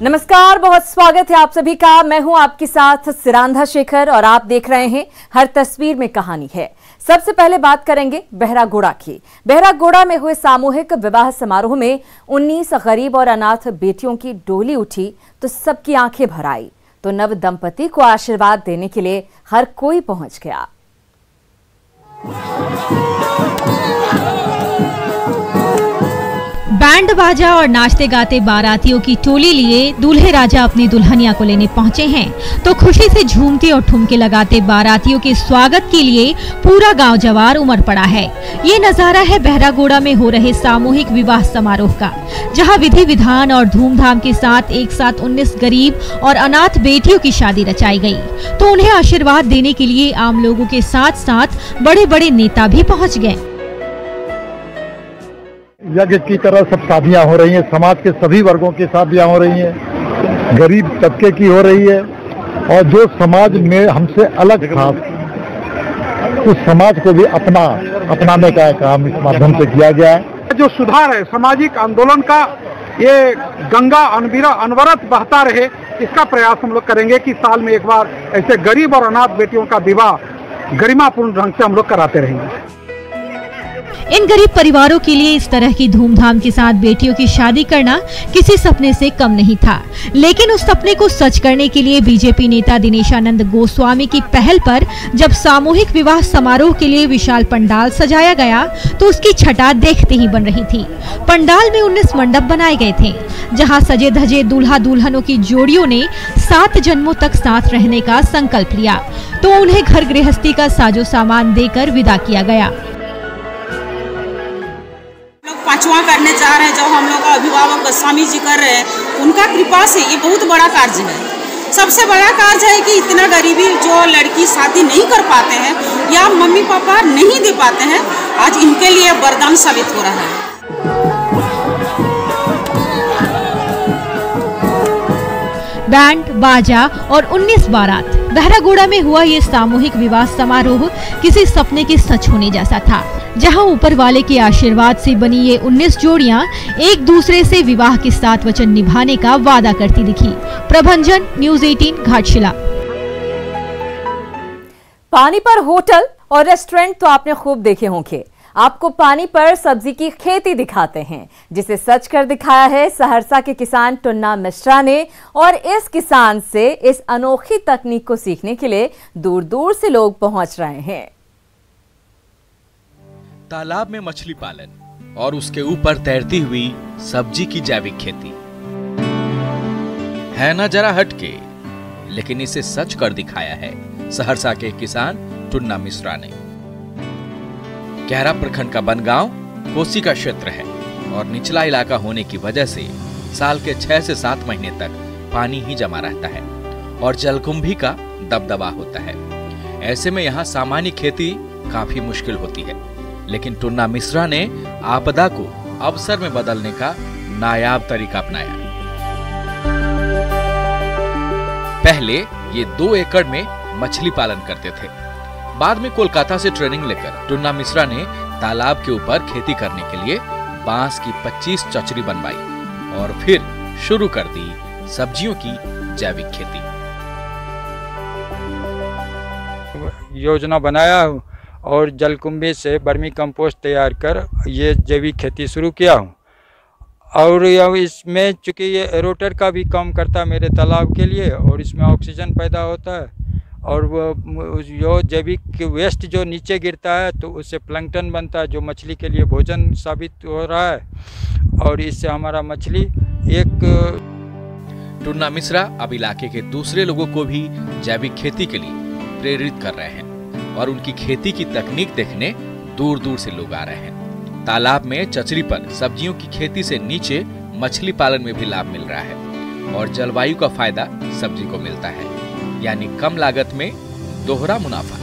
नमस्कार, बहुत स्वागत है आप सभी का। मैं हूं आपके साथ सिरांधा शेखर और आप देख रहे हैं हर तस्वीर में कहानी है। सबसे पहले बात करेंगे बहरागोड़ा की। बहरागोड़ा में हुए सामूहिक विवाह समारोह में 19 गरीब और अनाथ बेटियों की डोली उठी तो सबकी आंखें भर आई। तो नव दंपति को आशीर्वाद देने के लिए हर कोई पहुंच गया। बैंड बाजा और नाचते गाते बारातियों की टोली लिए दूल्हे राजा अपनी दुल्हनिया को लेने पहुंचे हैं तो खुशी से झूमते और ठुमके लगाते बारातियों के स्वागत के लिए पूरा गांव जवार उमड़ पड़ा है। ये नजारा है बहरागोड़ा में हो रहे सामूहिक विवाह समारोह का, जहां विधि विधान और धूमधाम के साथ एक साथ 19 गरीब और अनाथ बेटियों की शादी रचाई गई। तो उन्हें आशीर्वाद देने के लिए आम लोगों के साथ साथ बड़े बड़े नेता भी पहुँच गए। यज्ञ की तरह सब शादियां हो रही हैं, समाज के सभी वर्गों की शादियां हो रही हैं, गरीब तबके की हो रही है और जो समाज में हमसे अलग था उस समाज को भी अपनाने का काम इस माध्यम से किया गया है। जो सुधार है सामाजिक आंदोलन का, ये गंगा अनवरत बहता रहे, इसका प्रयास हम लोग करेंगे कि साल में एक बार ऐसे गरीब और अनाथ बेटियों का विवाह गरिमापूर्ण ढंग से हम लोग कराते रहेंगे। इन गरीब परिवारों के लिए इस तरह की धूमधाम के साथ बेटियों की शादी करना किसी सपने से कम नहीं था, लेकिन उस सपने को सच करने के लिए बीजेपी नेता दिनेशानंद गोस्वामी की पहल पर जब सामूहिक विवाह समारोह के लिए विशाल पंडाल सजाया गया तो उसकी छटा देखते ही बन रही थी। पंडाल में 19 मंडप बनाए गए थे, जहां सजे धजे दूल्हा दुल्हनों की जोड़ियों ने 7 जन्मों तक साथ रहने का संकल्प लिया तो उन्हें घर गृहस्थी का साजो सामान देकर विदा किया गया। पांचवा करने जा रहे हैं, जो हम लोग का अभिभावक गोस्वामी जी कर रहे हैं, उनका कृपा से ये बहुत बड़ा कार्य है। सबसे बड़ा कार्य है कि इतना गरीबी जो लड़की शादी नहीं कर पाते हैं या मम्मी पापा नहीं दे पाते हैं, आज इनके लिए वरदान साबित हो रहा है। बैंड बाजा और 19 बारात। बहरागोड़ा में हुआ ये सामूहिक विवाह समारोह किसी सपने के सच होने जैसा था, जहां ऊपर वाले के आशीर्वाद से बनी ये 19 जोड़ियां एक दूसरे से विवाह के साथ वचन निभाने का वादा करती दिखी। प्रभंजन, न्यूज़ 18, घाटशिला। पानी पर होटल और रेस्टोरेंट तो आपने खूब देखे होंगे। आपको पानी पर सब्जी की खेती दिखाते हैं, जिसे सच कर दिखाया है सहरसा के किसान टुन्ना मिश्रा ने। और इस किसान से इस अनोखी तकनीक को सीखने के लिए दूर दूर से लोग पहुंच रहे हैं। तालाब में मछली पालन और उसके ऊपर तैरती हुई सब्जी की जैविक खेती है ना जरा हटके, लेकिन इसे सच कर दिखाया है सहरसा के किसान टुन्ना मिश्रा ने। कैरा प्रखंड का बनगांव कोसी का क्षेत्र है और निचला इलाका होने की वजह से साल के 6 से 7 महीने तक पानी ही जमा रहता है और जलकुंभी का दबदबा होता है। ऐसे में यहाँ सामान्य खेती काफी मुश्किल होती है, लेकिन टुन्ना मिश्रा ने आपदा को अवसर में बदलने का नायाब तरीका अपनाया। पहले ये 2 एकड़ में मछली पालन करते थे। बाद में कोलकाता से ट्रेनिंग लेकर टुन्ना मिश्रा ने तालाब के ऊपर खेती करने के लिए बांस की 25 चचरी बनवाई और फिर शुरू कर दी सब्जियों की जैविक खेती। योजना बनाया हूँ और जलकुंभी से वर्मी कंपोस्ट तैयार कर ये जैविक खेती शुरू किया हूँ। और इसमें चूँकि ये एरोटर का भी काम करता है मेरे तालाब के लिए और इसमें ऑक्सीजन पैदा होता है और वो जो जैविक वेस्ट जो नीचे गिरता है तो उससे प्लैंकटन बनता है जो मछली के लिए भोजन साबित हो रहा है और इससे हमारा मछली एक। टुन्ना मिश्रा अब इलाके के दूसरे लोगों को भी जैविक खेती के लिए प्रेरित कर रहे हैं और उनकी खेती की तकनीक देखने दूर दूर से लोग आ रहे हैं। तालाब में चचरी पर सब्जियों की खेती से नीचे मछली पालन में भी लाभ मिल रहा है और जलवायु का फायदा सब्जी को मिलता है, यानी कम लागत में दोहरा मुनाफा।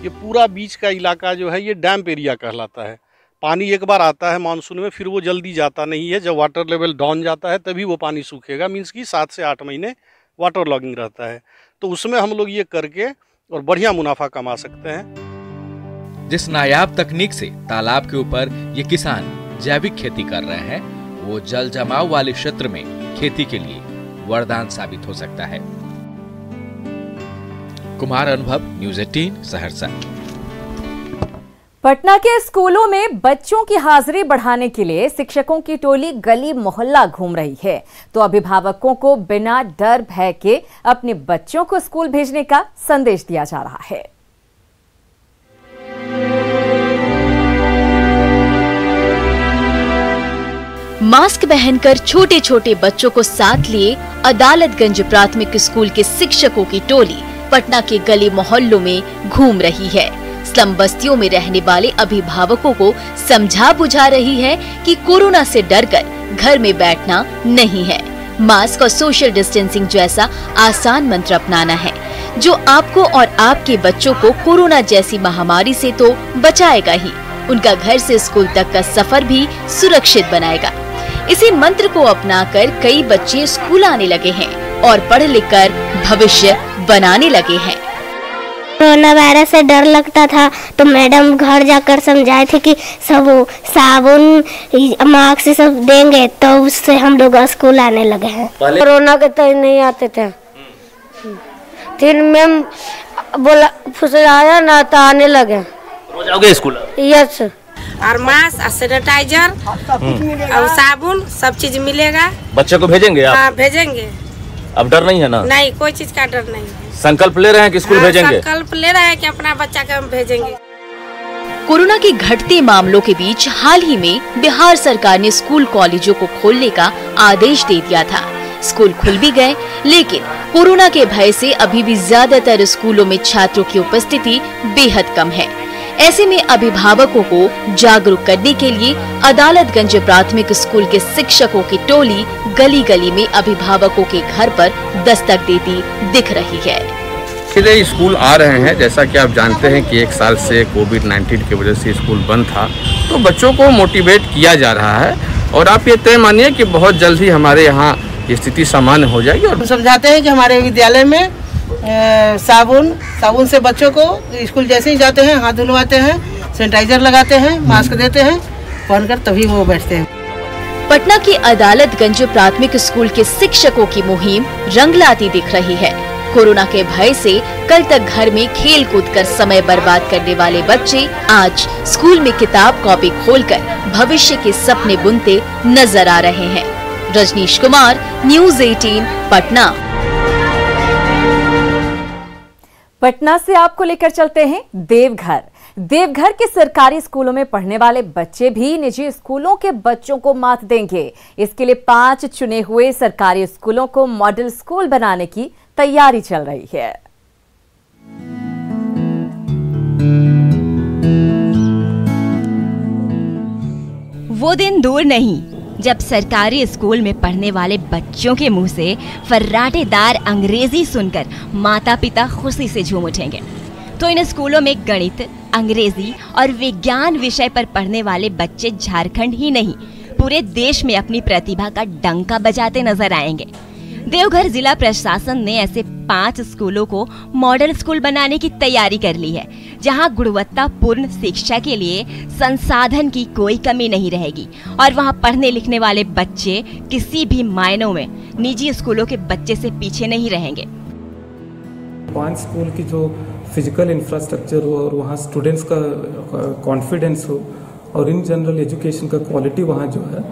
ये पूरा बीच का इलाका जो है ये डैम्प एरिया कहलाता है। पानी एक बार आता है मानसून में, फिर वो जल्दी जाता नहीं है। जब वाटर लेवल डाउन जाता है तभी वो पानी सूखेगा, मीन्स कि 7 से 8 महीने वाटर लॉगिंग रहता है। तो उसमें हम लोग ये करके और बढ़िया मुनाफा कमा सकते हैं। जिस नायाब तकनीक से तालाब के ऊपर ये किसान जैविक खेती कर रहे हैं, वो जल जमाव वाले क्षेत्र में खेती के लिए वरदान साबित हो सकता है। कुमार अनुभव, न्यूज़ 18 सहरसा। पटना के स्कूलों में बच्चों की हाजिरी बढ़ाने के लिए शिक्षकों की टोली गली मोहल्ला घूम रही है, तो अभिभावकों को बिना डर भय के अपने बच्चों को स्कूल भेजने का संदेश दिया जा रहा है। मास्क पहनकर छोटे छोटे बच्चों को साथ लिए अदालतगंज प्राथमिक स्कूल के शिक्षकों की टोली पटना के गली मोहल्लों में घूम रही है। स्लम बस्तियों में रहने वाले अभिभावकों को समझा बुझा रही है कि कोरोना से डरकर घर में बैठना नहीं है, मास्क और सोशल डिस्टेंसिंग जैसा आसान मंत्र अपनाना है, जो आपको और आपके बच्चों को कोरोना जैसी महामारी से तो बचाएगा ही, उनका घर से स्कूल तक का सफर भी सुरक्षित बनाएगा। इसी मंत्र को अपनाकर कई बच्चे स्कूल आने लगे हैं और पढ़ लिख कर भविष्य बनाने लगे हैं। कोरोना वायरस से डर लगता था तो मैडम घर जाकर समझाए थे कि सब साबुन मास्क सब देंगे, तो उससे हम लोग स्कूल आने लगे हैं। कोरोना के तो नहीं आते थे, फिर मैम बोला फुसलाया ना तो आने लगे। रोज आओगे स्कूल? यस। और मास्क और सैनिटाइजर और साबुन सब चीज मिलेगा। बच्चे को भेजेंगे आप? हाँ भेजेंगे। अब डर नहीं है ना? नहीं, कोई चीज का डर नहीं है। संकल्प ले रहे हैं कि स्कूल भेजेंगे? संकल्प ले रहे हैं कि अपना बच्चा को हम भेजेंगे। कोरोना के घटते मामलों के बीच हाल ही में बिहार सरकार ने स्कूल कॉलेजों को खोलने का आदेश दे दिया था। स्कूल खुल भी गए, लेकिन कोरोना के भय से अभी भी ज्यादातर स्कूलों में छात्रों की उपस्थिति बेहद कम है। ऐसे में अभिभावकों को जागरूक करने के लिए अदालतगंज प्राथमिक स्कूल के शिक्षकों की टोली गली गली में अभिभावकों के घर पर दस्तक देती दिख रही है। सीधे स्कूल आ रहे हैं। जैसा कि आप जानते हैं कि 1 साल से कोविड-19 की वजह से स्कूल बंद था, तो बच्चों को मोटिवेट किया जा रहा है और आप ये तय मानिए कि बहुत जल्द ही हमारे यहाँ स्थिति सामान्य हो जाएगी। और हम समझाते हैं कि हमारे विद्यालय में साबुन से बच्चों को स्कूल जैसे ही जाते हैं हाथ धुलवाते हैं, सैनिटाइजर लगाते हैं, मास्क देते हैं, पहनकर तभी वो बैठते हैं। पटना की अदालतगंज प्राथमिक स्कूल के शिक्षकों की मुहिम रंग लाती दिख रही है। कोरोना के भय से कल तक घर में खेल कूद कर समय बर्बाद करने वाले बच्चे आज स्कूल में किताब कॉपी खोलकर भविष्य के सपने बुनते नजर आ रहे हैं। रजनीश कुमार, न्यूज़ 18 पटना। पटना से आपको लेकर चलते हैं देवघर। देवघर के सरकारी स्कूलों में पढ़ने वाले बच्चे भी निजी स्कूलों के बच्चों को मात देंगे। इसके लिए 5 चुने हुए सरकारी स्कूलों को मॉडल स्कूल बनाने की तैयारी चल रही है। वो दिन दूर नहीं जब सरकारी स्कूल में पढ़ने वाले बच्चों के मुंह से फर्राटेदार अंग्रेजी सुनकर माता पिता खुशी से झूम उठेंगे। तो इन स्कूलों में गणित, अंग्रेजी और विज्ञान विषय पर पढ़ने वाले बच्चे झारखंड ही नहीं पूरे देश में अपनी प्रतिभा का डंका बजाते नजर आएंगे। देवघर जिला प्रशासन ने ऐसे 5 स्कूलों को मॉडल स्कूल बनाने की तैयारी कर ली है, जहां गुणवत्तापूर्ण शिक्षा के लिए संसाधन की कोई कमी नहीं रहेगी और वहां पढ़ने लिखने वाले बच्चे किसी भी मायनों में निजी स्कूलों के बच्चे से पीछे नहीं रहेंगे। 5 स्कूल की जो फिजिकल इंफ्रास्ट्रक्चर हो और वहाँ स्टूडेंट्स का कॉन्फिडेंस हो और इन जनरल एजुकेशन का क्वालिटी वहाँ जो है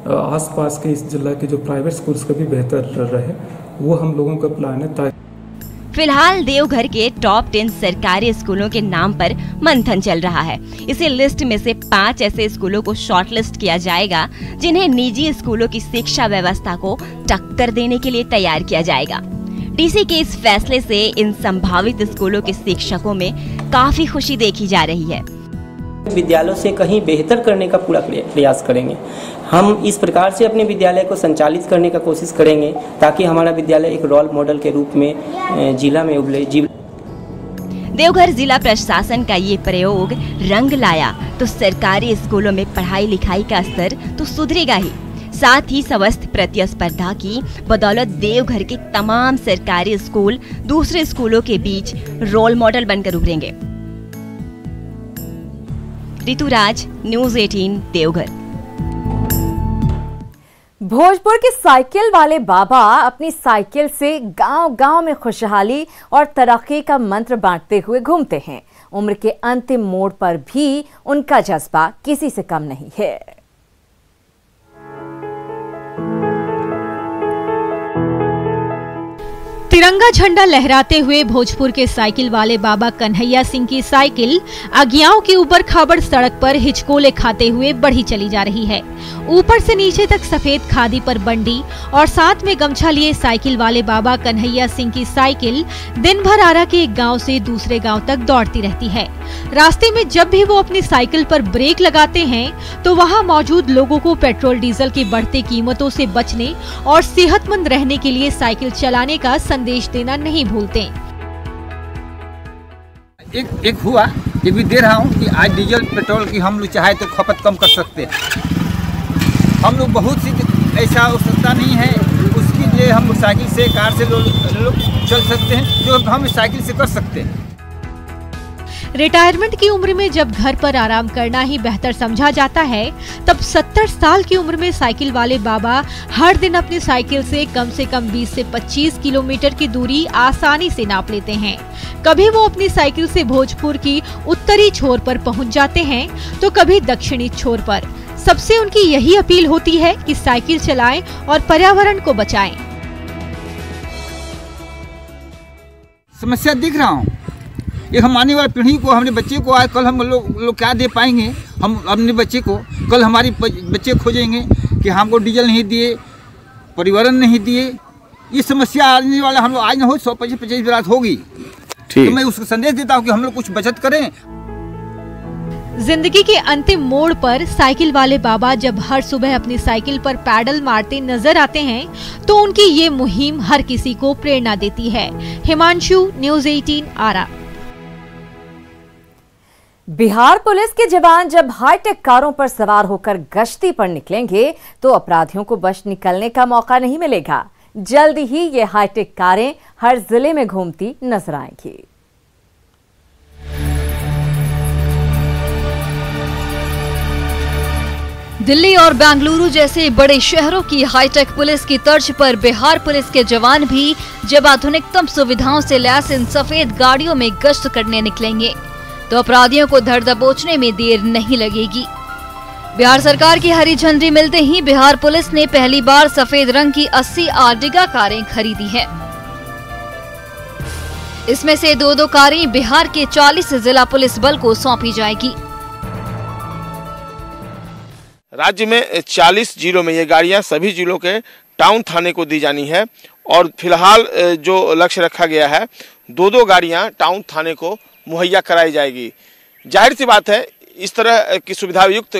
आसपास के इस जिला के जो प्राइवेट स्कूल्स का भी बेहतर रहे, वो हम लोगों का प्लान है। फिलहाल देवघर के टॉप 10 सरकारी स्कूलों के नाम पर मंथन चल रहा है। इसी लिस्ट में से 5 ऐसे स्कूलों को शॉर्टलिस्ट किया जाएगा जिन्हें निजी स्कूलों की शिक्षा व्यवस्था को टक्कर देने के लिए तैयार किया जाएगा। डीसी के इस फैसले से इन संभावित स्कूलों के शिक्षकों में काफी खुशी देखी जा रही है। विद्यालयों से कहीं बेहतर करने का पूरा प्रयास करेंगे। हम इस प्रकार से अपने विद्यालय को संचालित करने का कोशिश करेंगे ताकि हमारा विद्यालय एक रोल मॉडल के रूप में जिला में उभरे। देवघर जिला प्रशासन का ये प्रयोग रंग लाया तो सरकारी स्कूलों में पढ़ाई लिखाई का स्तर तो सुधरेगा ही, साथ ही स्वस्थ प्रतिस्पर्धा की बदौलत देवघर के तमाम सरकारी स्कूल दूसरे स्कूलों के बीच रोल मॉडल बनकर उभरेंगे। ऋतुराज, न्यूज़ 18 देवघर। भोजपुर के साइकिल वाले बाबा अपनी साइकिल से गांव-गांव में खुशहाली और तरक्की का मंत्र बांटते हुए घूमते हैं। उम्र के अंतिम मोड़ पर भी उनका जज्बा किसी से कम नहीं है। तिरंगा झंडा लहराते हुए भोजपुर के साइकिल वाले बाबा कन्हैया सिंह की साइकिल अज्ञाओं की ऊपर खाबड़ सड़क पर हिचकोले खाते हुए बढ़ी चली जा रही है। ऊपर से नीचे तक सफेद खादी पर बंडी और साथ में गमछा लिए साइकिल वाले बाबा कन्हैया सिंह की साइकिल दिन भर आरा के एक गांव से दूसरे गांव तक दौड़ती रहती है। रास्ते में जब भी वो अपनी साइकिल पर ब्रेक लगाते हैं तो वहां मौजूद लोगों को पेट्रोल डीजल की बढ़ती कीमतों से बचने और सेहतमंद रहने के लिए साइकिल चलाने का संदेश देना नहीं भूलते। एक हुआ ये भी दे रहा हूँ कि आज डीजल पेट्रोल की हम लोग चाहे तो खपत कम कर सकते हैं। हम लोग बहुत सी ऐसा आवश्यकता नहीं है, उसके लिए हम साइकिल से कार से लोग चल सकते हैं, जो हम साइकिल से कर सकते हैं। रिटायरमेंट की उम्र में जब घर पर आराम करना ही बेहतर समझा जाता है, तब 70 साल की उम्र में साइकिल वाले बाबा हर दिन अपनी साइकिल से कम 20 से 25 किलोमीटर की दूरी आसानी से नाप लेते हैं। कभी वो अपनी साइकिल से भोजपुर की उत्तरी छोर पर पहुंच जाते हैं तो कभी दक्षिणी छोर पर। सबसे उनकी यही अपील होती है कि साइकिल चलाएं और पर्यावरण को बचाएं। समस्या दिख रहा हूँ, एक हम आने वाली पीढ़ी को, हमने बच्चे को आज कल हम लोग क्या दे पाएंगे। हम अपने बच्चे को कल हमारी बच्चे खोजेंगे कि हमको डीजल नहीं दिए, पर्यावरण नहीं दिए। ये समस्या आने वाला हम लोग आज न हो 125 रात होगी। तो मैं उसको संदेश देता हूँ कि हम लोग कुछ बचत करें। जिंदगी के अंतिम मोड़ पर साइकिल वाले बाबा जब हर सुबह अपनी साइकिल पर पैडल मारते नजर आते हैं तो उनकी ये मुहिम हर किसी को प्रेरणा देती है। हिमांशु, न्यूज़ 18 आरा। बिहार पुलिस के जवान जब हाईटेक कारों पर सवार होकर गश्ती पर निकलेंगे तो अपराधियों को बच निकलने का मौका नहीं मिलेगा। जल्द ही ये हाईटेक कारें हर जिले में घूमती नजर आएंगी। दिल्ली और बेंगलुरु जैसे बड़े शहरों की हाईटेक पुलिस की तर्ज पर बिहार पुलिस के जवान भी जब आधुनिकतम सुविधाओं से लैस इन सफेद गाड़ियों में गश्त करने निकलेंगे तो अपराधियों को धर दबोचने में देर नहीं लगेगी। बिहार सरकार की हरी झंडी मिलते ही बिहार पुलिस ने पहली बार सफेद रंग की 80 आर्टिगा कारें खरीदी है। इसमें से 2 कारें बिहार के 40 जिला पुलिस बल को सौंपी जाएगी। राज्य में 40 जिलों में ये गाड़ियां सभी जिलों के टाउन थाने को दी जानी है और फिलहाल जो लक्ष्य रखा गया है 2 गाड़ियां टाउन थाने को मुहैया कराई जाएगी। जाहिर सी बात है, इस तरह की सुविधा युक्त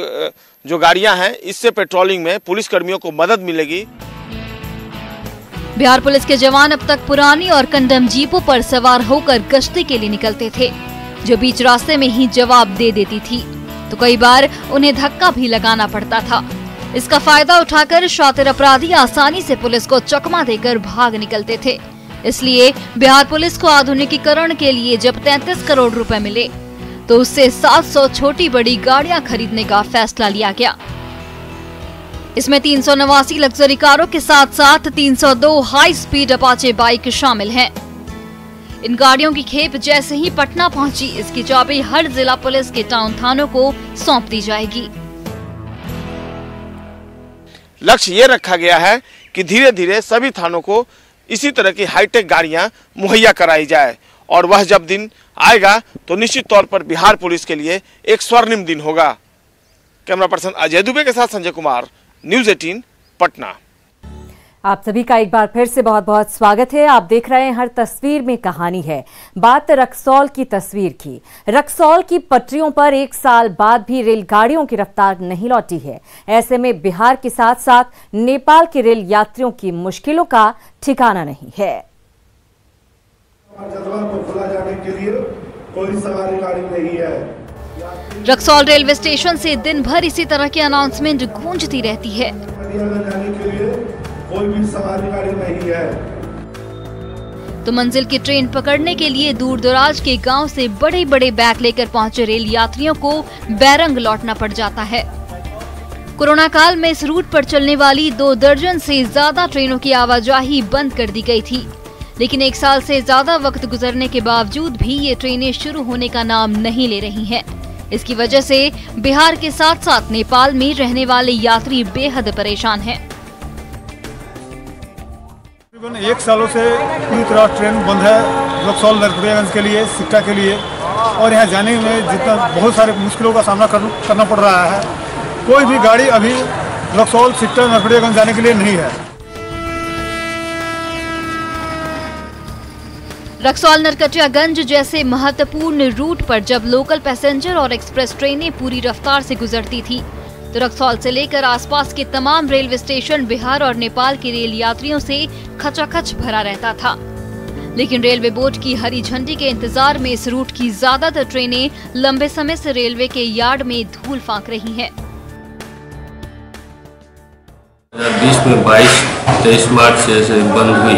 जो गाड़ियां हैं इससे पेट्रोलिंग में पुलिस कर्मियों को मदद मिलेगी। बिहार पुलिस के जवान अब तक पुरानी और कंडम जीपों पर सवार होकर गश्ती के लिए निकलते थे, जो बीच रास्ते में ही जवाब दे देती थी तो कई बार उन्हें धक्का भी लगाना पड़ता था। इसका फायदा उठाकर शातिर अपराधी आसानी से पुलिस को चकमा देकर भाग निकलते थे। इसलिए बिहार पुलिस को आधुनिकीकरण के लिए जब 33 करोड़ रुपए मिले तो उससे 700 छोटी बड़ी गाड़ियां खरीदने का फैसला लिया गया। इसमें 389 लग्जरी कारों के साथ साथ 302 हाई स्पीड अपाचे बाइक शामिल हैं। इन गाड़ियों की खेप जैसे ही पटना पहुंची, इसकी चाबी हर जिला पुलिस के टाउन थानों को सौंप दी जाएगी। लक्ष्य ये रखा गया है कि धीरे धीरे सभी थानों को इसी तरह की हाईटेक गाड़ियां मुहैया कराई जाए और वह जब दिन आएगा तो निश्चित तौर पर बिहार पुलिस के लिए एक स्वर्णिम दिन होगा। कैमरा पर्सन अजय दुबे के साथ संजय कुमार, न्यूज़ 18 पटना। आप सभी का एक बार फिर से बहुत बहुत स्वागत है। आप देख रहे हैं हर तस्वीर में कहानी है। बात रक्सौल की तस्वीर की। रक्सौल की पटरियों पर 1 साल बाद भी रेलगाड़ियों की रफ्तार नहीं लौटी है। ऐसे में बिहार के साथ साथ नेपाल के रेल यात्रियों की मुश्किलों का ठिकाना नहीं है। कोई सवारी गाड़ी नहीं है। रक्सौल रेलवे स्टेशन से दिन भर इसी तरह की अनाउंसमेंट गूंजती रहती है। कोई भी सवारी गाड़ी नहीं है। तो मंजिल की ट्रेन पकड़ने के लिए दूर दराज के गांव से बड़े बड़े बैग लेकर पहुंचे रेल यात्रियों को बैरंग लौटना पड़ जाता है। कोरोना काल में इस रूट पर चलने वाली 2 दर्जन से ज्यादा ट्रेनों की आवाजाही बंद कर दी गई थी, लेकिन 1 साल से ज्यादा वक्त गुजरने के बावजूद भी ये ट्रेनें शुरू होने का नाम नहीं ले रही हैं। इसकी वजह से बिहार के साथ साथ नेपाल में रहने वाले यात्री बेहद परेशान हैं। तकरीबन 1 सालों से पूरी तरह ट्रेन बंद है रक्सौल नरकटियागंज के लिए, सिक्का के लिए, और यहाँ जाने में जितना बहुत सारे मुश्किलों का सामना करना पड़ रहा है। कोई भी गाड़ी अभी रक्सौल, सिक्का, नरकटियागंज जाने के लिए नहीं है। रक्सौल नरकटियागंज जैसे महत्वपूर्ण रूट पर जब लोकल पैसेंजर और एक्सप्रेस ट्रेनें पूरी रफ्तार से गुजरती थी, तो रक्सौल से लेकर आसपास के तमाम रेलवे स्टेशन बिहार और नेपाल के रेल यात्रियों से खचाखच भरा रहता था। लेकिन रेलवे बोर्ड की हरी झंडी के इंतजार में इस रूट की ज्यादातर ट्रेनें लंबे समय से रेलवे के यार्ड में धूल फांक रही हैं। 2020 में 22-23 मार्च से बंद हुई,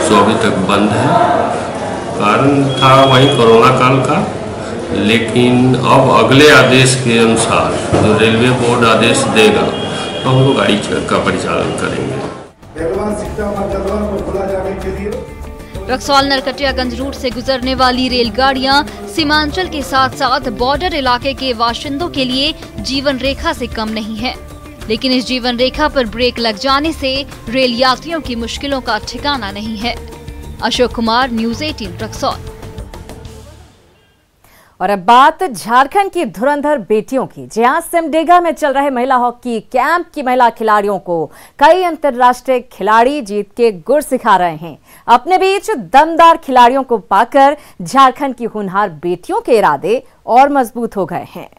तो अभी तक बंद है। कारण था वही कोरोना काल का, लेकिन अब अगले आदेश के अनुसार जो रेलवे बोर्ड आदेश देगा तो हम लोग गाड़ी का परिचालन करेंगे। रक्सौल नरकटियागंज रूट से गुजरने वाली रेलगाड़ियां सीमांचल के साथ साथ बॉर्डर इलाके के बाशिंदों के लिए जीवन रेखा से कम नहीं है, लेकिन इस जीवन रेखा पर ब्रेक लग जाने से रेल यात्रियों की मुश्किलों का ठिकाना नहीं है। अशोक कुमार, न्यूज़ 18 रक्सौल। और अब बात झारखंड की धुरंधर बेटियों की, जहां सिमडेगा में चल रहे महिला हॉकी कैंप की महिला खिलाड़ियों को कई अंतर्राष्ट्रीय खिलाड़ी जीत के गुर सिखा रहे हैं। अपने बीच दमदार खिलाड़ियों को पाकर झारखंड की होनहार बेटियों के इरादे और मजबूत हो गए हैं।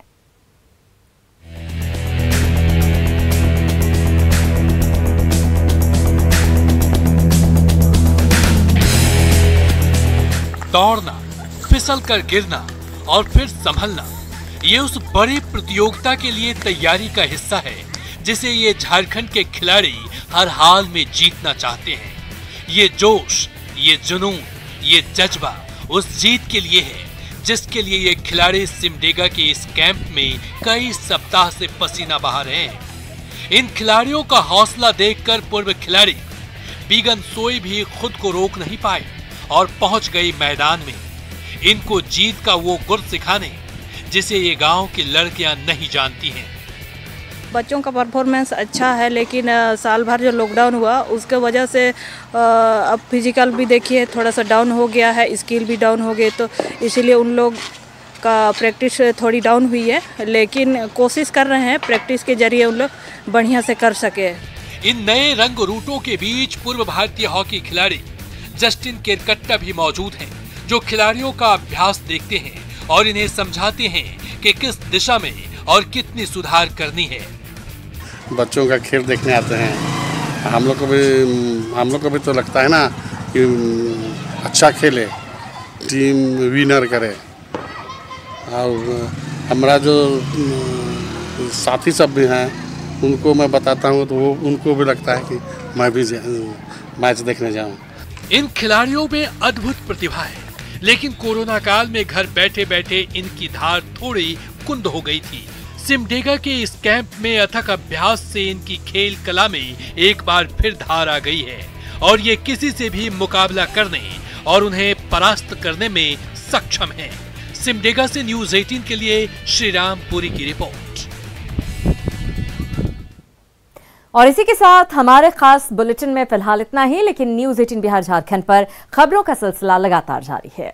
दौड़ना, फिसल कर गिरना और फिर संभलना, ये उस बड़ी प्रतियोगिता के लिए तैयारी का हिस्सा है जिसे ये झारखंड के खिलाड़ी हर हाल में जीतना चाहते हैं। ये जोश, ये जुनून, ये जज्बा उस जीत के लिए है जिसके लिए ये खिलाड़ी सिमडेगा के इस कैंप में कई सप्ताह से पसीना बहा रहे हैं। इन खिलाड़ियों का हौसला देखकर पूर्व खिलाड़ी बीगन सोई भी खुद को रोक नहीं पाए और पहुंच गई मैदान में, इनको जीत का वो गुर सिखाने जिसे ये गांव की लड़कियां नहीं जानती हैं। बच्चों का परफॉर्मेंस अच्छा है, लेकिन साल भर जो लॉकडाउन हुआ उसके वजह से अब फिजिकल भी देखिए थोड़ा सा डाउन हो गया है, स्किल भी डाउन हो गए, तो इसीलिए उन लोग का प्रैक्टिस थोड़ी डाउन हुई है, लेकिन कोशिश कर रहे हैं प्रैक्टिस के जरिए उन लोग बढ़िया से कर सके। इन नए रंग रूटों के बीच पूर्व भारतीय हॉकी खिलाड़ी जस्टिन केरकट्टा भी मौजूद हैं, जो खिलाड़ियों का अभ्यास देखते हैं और इन्हें समझाते हैं कि किस दिशा में और कितनी सुधार करनी है। बच्चों का खेल देखने आते हैं, हम लोग को भी तो लगता है ना कि अच्छा खेले, टीम विनर करे। और हमारा जो साथी सब भी हैं उनको मैं बताता हूँ तो वो उनको भी लगता है कि मैं भी मैच देखने जाऊँ। इन खिलाड़ियों में अद्भुत प्रतिभा है, लेकिन कोरोना काल में घर बैठे बैठे इनकी धार थोड़ी कुंद हो गई थी। सिमडेगा के इस कैंप में अथक अभ्यास से इनकी खेल कला में एक बार फिर धार आ गई है और ये किसी से भी मुकाबला करने और उन्हें परास्त करने में सक्षम है। सिमडेगा से न्यूज़ 18 के लिए श्रीराम पुरी की रिपोर्ट। और इसी के साथ हमारे खास बुलेटिन में फिलहाल इतना ही, लेकिन न्यूज़ 18 बिहार झारखंड पर खबरों का सिलसिला लगातार जारी है।